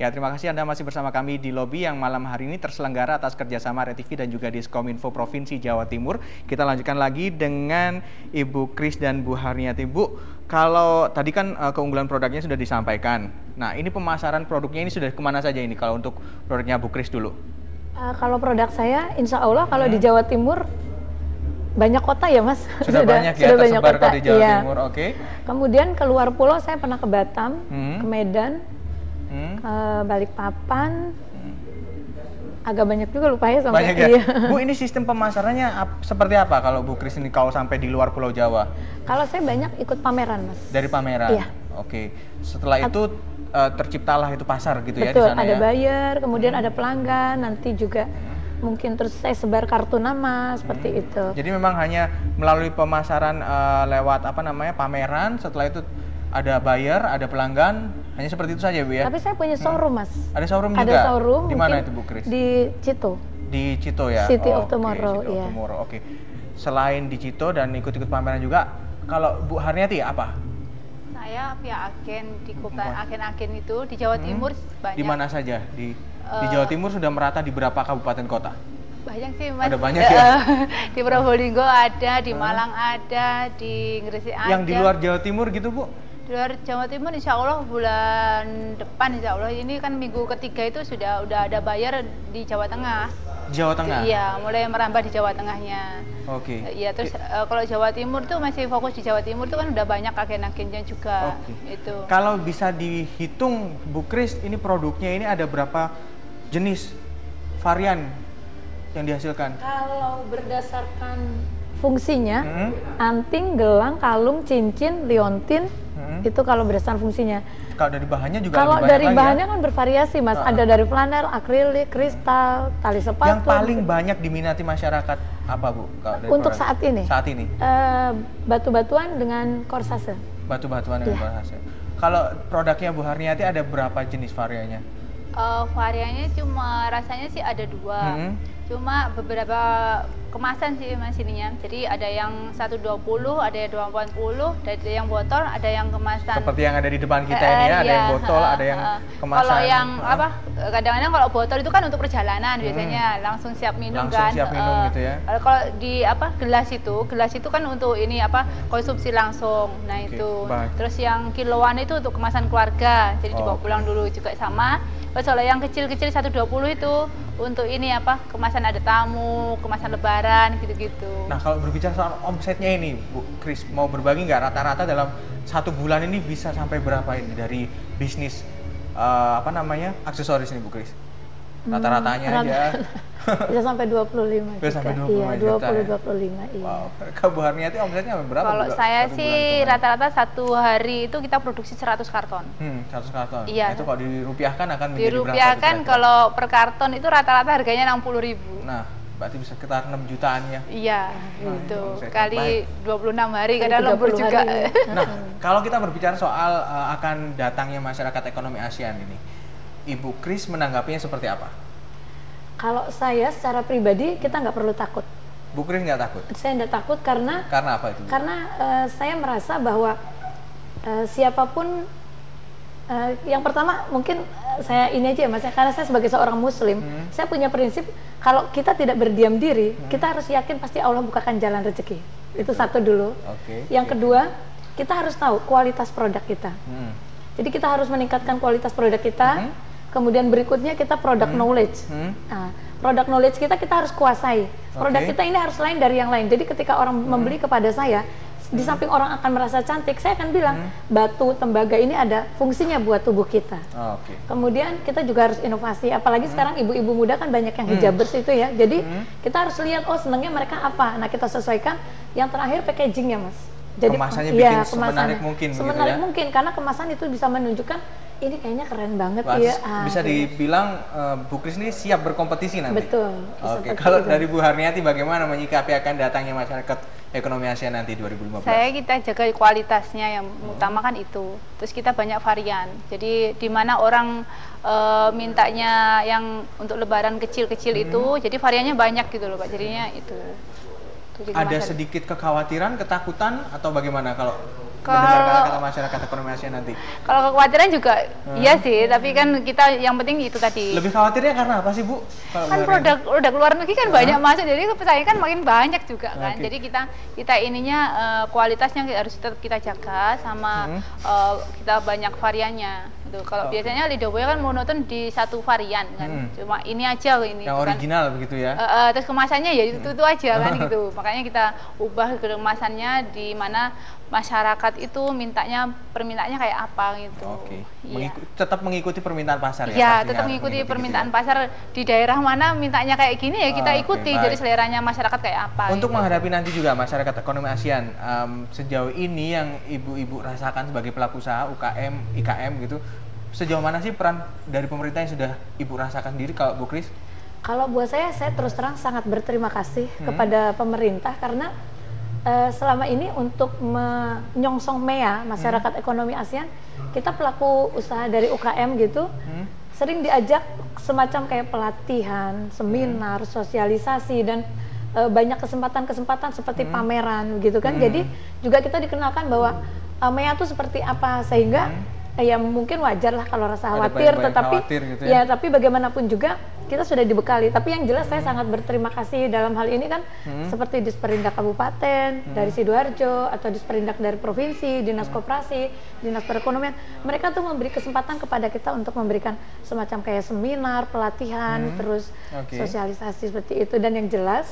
Ya, terima kasih Anda masih bersama kami di Lobby yang malam hari ini terselenggara atas kerjasama RTV dan juga Diskominfo Provinsi Jawa Timur. Kita lanjutkan lagi dengan Ibu Kris dan Bu Harniati. Bu, kalau tadi kan keunggulan produknya sudah disampaikan. Nah, ini pemasaran produknya ini sudah kemana saja ini kalau untuk produknya Bu Kris dulu? Kalau produk saya, insya Allah kalau di Jawa Timur banyak kota ya Mas. Sudah banyak ya, sudah banyak tersebar kota di Jawa Timur, oke. Kemudian keluar pulau saya pernah ke Batam, ke Medan, ke Balikpapan, agak banyak juga lupa ya sampai. Banyak ya? Iya. Bu, ini sistem pemasarannya seperti apa kalau Bu Kris ini kalau sampai di luar Pulau Jawa? Kalau saya banyak ikut pameran Mas. Dari pameran? Iya. Oke. Setelah itu terciptalah itu pasar gitu. Betul, ya di sana ada ya? buyer, kemudian ada pelanggan, nanti juga mungkin terus saya sebar kartu nama seperti itu. Jadi memang hanya melalui pemasaran lewat pameran, setelah itu ada buyer, ada pelanggan, hanya seperti itu saja Bu ya? Tapi saya punya showroom Mas. Ada showroom juga? Ada showroom. Di mana itu Bu Kris? Di Cito. Di Cito ya? City of Tomorrow, City of iya. Tomorrow, oke. Selain di Cito dan ikut-ikut pameran juga, kalau Bu Harniati apa? Saya via agen di agen-agen itu di Jawa Timur banyak. Di mana saja? Di Jawa Timur sudah merata di berapa kabupaten kota? Banyak sih Mas. Ada banyak ya? Di Probolinggo ada, di Malang ada, di Gresik ada. Yang di luar Jawa Timur gitu Bu? Di luar Jawa Timur insya Allah bulan depan insya Allah. Ini kan minggu ketiga itu udah ada buyer di Jawa Tengah. Jawa Tengah? Iya, mulai merambah di Jawa Tengahnya. Oke. Iya, terus kalau Jawa Timur tuh masih fokus di Jawa Timur tuh kan udah banyak agen-agennya juga. Itu. Kalau bisa dihitung Bu Kris, ini produknya ini ada berapa jenis varian yang dihasilkan? Kalau berdasarkan fungsinya, anting, gelang, kalung, cincin, liontin, itu kalau berdasarkan fungsinya. Kalau dari bahannya juga kalau lebih banyak dari lagi bahannya ya? kan bervariasi Mas, ada dari flanel, akrilik, kristal, tali sepatu. Yang paling banyak diminati masyarakat apa Bu? Kalau dari untuk produk? saat ini? Saat ini? Batu-batuan dengan korsase. Batu-batuan dengan korsase. Kalau produknya Bu Harniati ada berapa jenis variannya? Variannya cuma rasanya sih ada dua. Cuma beberapa kemasan sih Mas ininya. Jadi ada yang 120, ada yang 240, ada yang botol, ada yang kemasan. Seperti yang ada di depan kita ini ya, ada yang botol, ada yang kemasan. Kalau yang kadang-kadang kalau botol itu kan untuk perjalanan biasanya langsung siap minum langsung kan. Siap minum gitu ya. Kalau di gelas itu kan untuk ini konsumsi langsung. Nah itu. Baik. Terus yang kiloan itu untuk kemasan keluarga. Jadi dibawa pulang dulu juga sama. Terus kalau yang kecil-kecil 120 itu untuk ini kemasan ada tamu, kemasan lebaran gitu-gitu. Nah kalau berbicara soal omsetnya ini Bu Kris, mau berbagi nggak rata-rata dalam satu bulan ini bisa sampai berapa ini dari bisnis aksesoris ini Bu Kris? Rata-ratanya aja. Bisa sampai 25. Bisa sampai 25 iya, juta 20-25 iya. Wow. Kalau Bu Harniati omsetnya berapa? Kalau saya sih rata-rata satu hari itu kita produksi 100 karton. 100 karton? Iya. Nah, itu kalau dirupiahkan akan menjadi berapa? Dirupiahkan kalau per karton itu rata-rata harganya 60.000. Nah, berarti bisa sekitar 6 jutaan ya? Iya, itu. Kali 26 hari, Kali kadang lembur juga. Nah, kalau kita berbicara soal akan datangnya masyarakat ekonomi ASEAN ini, Ibu Kris menanggapinya seperti apa? Kalau saya secara pribadi, kita nggak perlu takut. Bu Kris nggak takut? Saya nggak takut karena apa itu? Karena saya merasa bahwa siapapun, yang pertama mungkin saya ini aja ya Mas, karena saya sebagai seorang Muslim, saya punya prinsip kalau kita tidak berdiam diri, kita harus yakin pasti Allah bukakan jalan rezeki. Itu satu dulu. Yang kedua, kita harus tahu kualitas produk kita. Jadi kita harus meningkatkan kualitas produk kita. Kemudian berikutnya kita product knowledge. Nah, product knowledge kita harus kuasai. Produk kita ini harus lain dari yang lain. Jadi ketika orang membeli kepada saya, di samping orang akan merasa cantik, saya akan bilang batu tembaga ini ada fungsinya buat tubuh kita. Kemudian kita juga harus inovasi. Apalagi sekarang ibu-ibu muda kan banyak yang hijabers itu ya. Jadi kita harus lihat senangnya mereka apa. Nah kita sesuaikan. Yang terakhir packagingnya Mas. Jadi kemasannya bikin semenarik mungkin. Semenarik mungkin karena kemasan itu bisa menunjukkan ini kayaknya keren banget ya. Bisa dibilang Bu Kris ini siap berkompetisi nanti. Betul. Kalau dari Bu Harniati bagaimana menyikapi akan datangnya masyarakat ekonomi ASEAN nanti 2015? Kita jaga kualitasnya yang utama kan itu. Terus kita banyak varian. Jadi di mana orang mintanya yang untuk lebaran kecil-kecil itu, jadi variannya banyak gitu loh Pak. Jadinya itu. Ada sedikit kekhawatiran, ketakutan atau bagaimana kalau mendengar kata-kata masyarakat ekonomi ASEAN nanti? Kalau kekhawatiran juga iya sih, tapi kan kita yang penting itu tadi. Lebih khawatirnya karena apa sih Bu? Kalau Kan produk luar negeri kan banyak masuk, jadi persaingan kan makin banyak juga kan. Jadi kita ininya kualitasnya harus tetap kita jaga sama kita banyak variannya. Gitu. Kalau biasanya lidah buaya kan monoton di satu varian kan, cuma ini aja ini. Yang original kan, begitu ya? Terus kemasannya ya itu aja kan gitu. Makanya kita ubah kemasannya di mana masyarakat itu permintaannya kayak apa gitu. Oke. Iya. Tetap mengikuti permintaan pasar ya? Iya, tetap mengikuti permintaan pasar di daerah mana mintanya kayak gini ya kita ikuti. Jadi seleranya masyarakat kayak apa. Untuk gitu. menghadapi nanti juga masyarakat ekonomi ASEAN, sejauh ini yang ibu-ibu rasakan sebagai pelaku usaha UKM, IKM gitu, sejauh mana sih peran dari pemerintah yang sudah ibu rasakan sendiri kalau Bu Kris? Kalau buat saya terus terang sangat berterima kasih kepada pemerintah karena selama ini untuk menyongsong MEA, masyarakat ekonomi ASEAN, kita pelaku usaha dari UKM gitu, sering diajak semacam kayak pelatihan, seminar, sosialisasi, dan banyak kesempatan-kesempatan seperti pameran gitu kan. Jadi juga kita dikenalkan bahwa MEA itu seperti apa, sehingga ya mungkin wajar lah kalau rasa khawatir, tetapi gitu ya. Tapi bagaimanapun juga kita sudah dibekali. Tapi yang jelas saya sangat berterima kasih dalam hal ini kan seperti Disperindak Kabupaten dari Sidoarjo atau Disperindak dari provinsi, Dinas Koperasi, Dinas Perekonomian, mereka tuh memberi kesempatan kepada kita untuk memberikan semacam kayak seminar, pelatihan, terus sosialisasi seperti itu. Dan yang jelas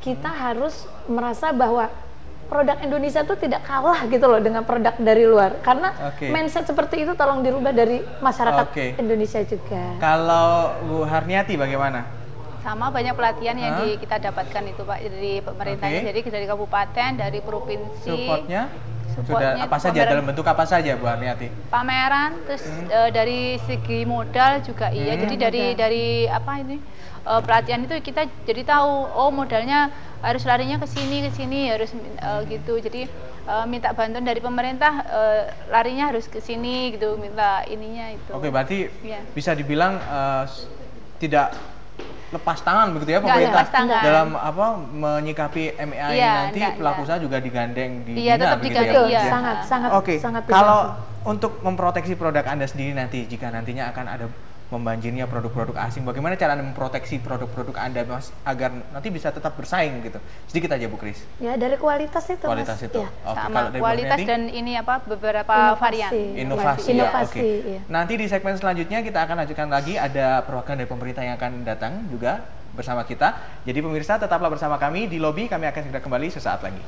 kita harus merasa bahwa produk Indonesia tuh tidak kalah gitu loh dengan produk dari luar, karena mindset seperti itu tolong dirubah dari masyarakat Indonesia juga. Kalau Bu Harniati bagaimana? Sama, banyak pelatihan yang kita dapatkan itu Pak dari pemerintahnya, jadi dari kabupaten, dari provinsi. Supportnya sudah apa saja, dalam bentuk apa saja Bu Harniati? Pameran, terus dari segi modal juga iya. Jadi dari apa ini pelatihan itu kita jadi tahu, oh modalnya harus larinya ke sini harus gitu. Jadi minta bantuan dari pemerintah, larinya harus ke sini gitu, minta ininya itu. Oke, berarti bisa dibilang tidak lepas tangan begitu ya pemerintah dalam apa menyikapi MEA ini nanti pelaku usaha juga digandeng, dibina begitu ya. Sangat. Oke. Kalau untuk memproteksi produk Anda sendiri nanti, jika nantinya akan ada membanjirnya produk-produk asing, bagaimana cara Anda memproteksi produk-produk Anda Mas agar nanti bisa tetap bersaing gitu? Sedikit aja Bu Kris. Ya dari kualitas itu. Kualitas Mas. itu. Ya. Sama kualitas dan ini apa beberapa varian. Inovasi. Ya. Nanti di segmen selanjutnya kita akan lanjutkan lagi, ada perwakilan dari pemerintah yang akan datang juga bersama kita. Jadi pemirsa tetaplah bersama kami di Lobby, kami akan segera kembali sesaat lagi.